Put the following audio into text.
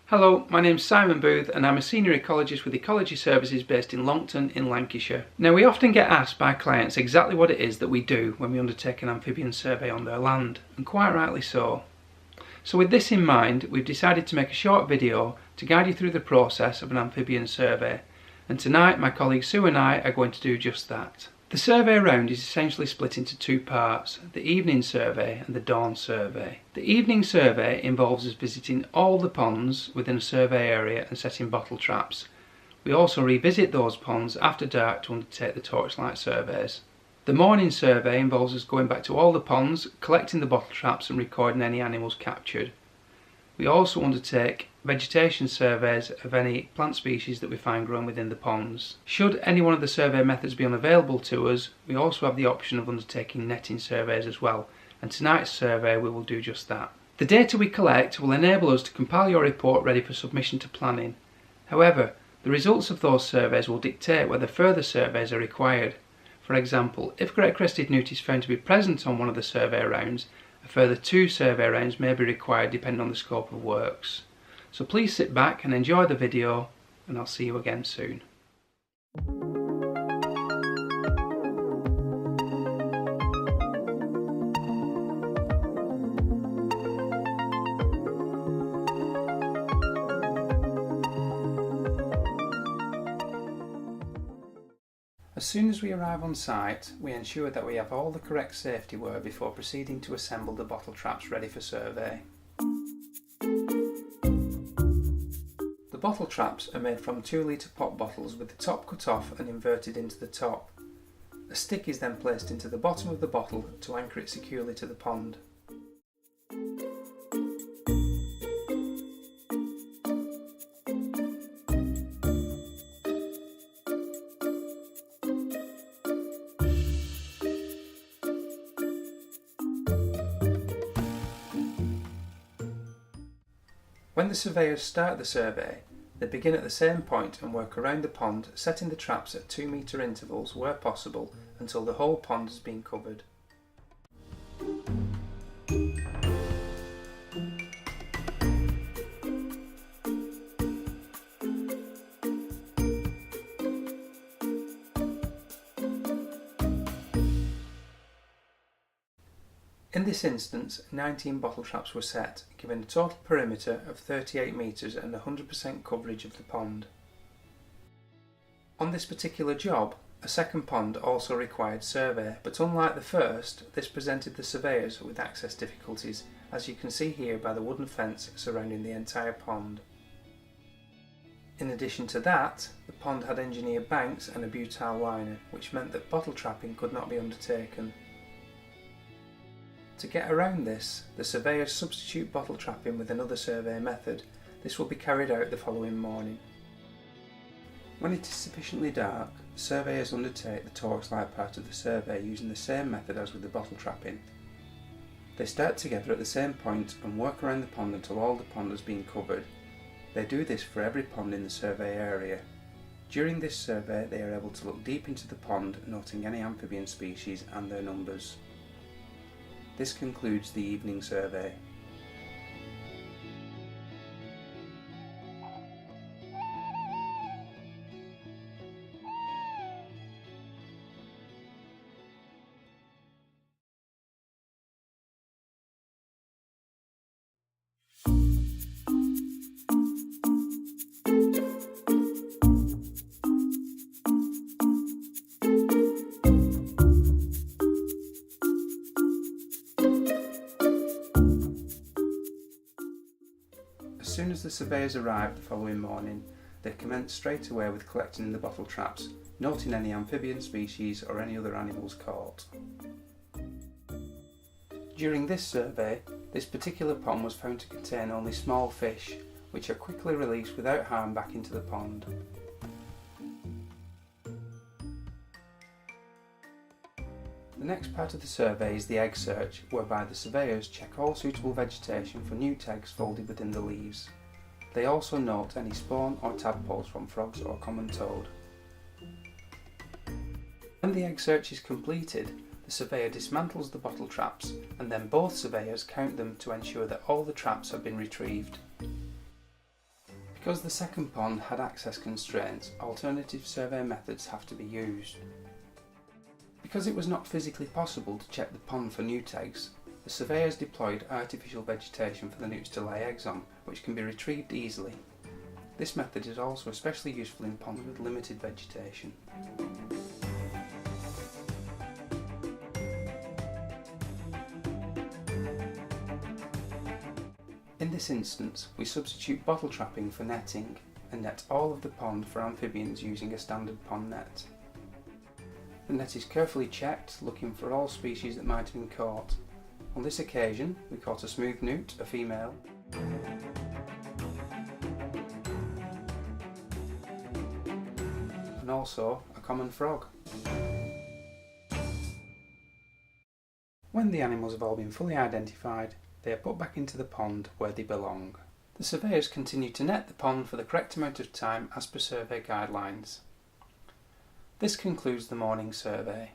Hello, my name's Simon Booth and I'm a senior ecologist with Ecology Services based in Longton in Lancashire. Now, we often get asked by clients exactly what it is that we do when we undertake an amphibian survey on their land, and quite rightly so. So with this in mind, we've decided to make a short video to guide you through the process of an amphibian survey, and tonight my colleague Sue and I are going to do just that. The survey round is essentially split into two parts, the evening survey and the dawn survey. The evening survey involves us visiting all the ponds within a survey area and setting bottle traps. We also revisit those ponds after dark to undertake the torchlight surveys. The morning survey involves us going back to all the ponds, collecting the bottle traps and recording any animals captured. We also undertake vegetation surveys of any plant species that we find growing within the ponds. Should any one of the survey methods be unavailable to us, we also have the option of undertaking netting surveys as well, and tonight's survey we will do just that. The data we collect will enable us to compile your report ready for submission to planning. However, the results of those surveys will dictate whether further surveys are required. For example, if great-crested newt is found to be present on one of the survey rounds, a further 2 survey rounds may be required depending on the scope of works. So please sit back and enjoy the video, and I'll see you again soon. As soon as we arrive on site, we ensure that we have all the correct safety wear before proceeding to assemble the bottle traps ready for survey. The bottle traps are made from 2-litre pop bottles with the top cut off and inverted into the top. A stick is then placed into the bottom of the bottle to anchor it securely to the pond. When the surveyors start the survey, they begin at the same point and work around the pond, setting the traps at 2-metre intervals where possible until the whole pond has been covered. In this instance, 19 bottle traps were set, giving a total perimeter of 38 metres and 100% coverage of the pond. On this particular job, a second pond also required survey, but unlike the first, this presented the surveyors with access difficulties, as you can see here by the wooden fence surrounding the entire pond. In addition to that, the pond had engineered banks and a butyl liner, which meant that bottle trapping could not be undertaken. To get around this, the surveyors substitute bottle trapping with another survey method. This will be carried out the following morning. When it is sufficiently dark, the surveyors undertake the torchlight part of the survey using the same method as with the bottle trapping. They start together at the same point and work around the pond until all the pond has been covered. They do this for every pond in the survey area. During this survey, they are able to look deep into the pond, noting any amphibian species and their numbers. This concludes the evening survey. As soon as the surveyors arrived the following morning, they commenced straight away with collecting the bottle traps, noting any amphibian species or any other animals caught. During this survey, this particular pond was found to contain only small fish, which are quickly released without harm back into the pond. The next part of the survey is the egg search, whereby the surveyors check all suitable vegetation for newt eggs folded within the leaves. They also note any spawn or tadpoles from frogs or common toad. When the egg search is completed, the surveyor dismantles the bottle traps, and then both surveyors count them to ensure that all the traps have been retrieved. Because the second pond had access constraints, alternative survey methods have to be used. Because it was not physically possible to check the pond for newt eggs, the surveyors deployed artificial vegetation for the newts to lay eggs on, which can be retrieved easily. This method is also especially useful in ponds with limited vegetation. In this instance, we substitute bottle trapping for netting and net all of the pond for amphibians using a standard pond net. The net is carefully checked, looking for all species that might have been caught. On this occasion, we caught a smooth newt, a female, and also a common frog. When the animals have all been fully identified, they are put back into the pond where they belong. The surveyors continue to net the pond for the correct amount of time as per survey guidelines. This concludes the morning survey.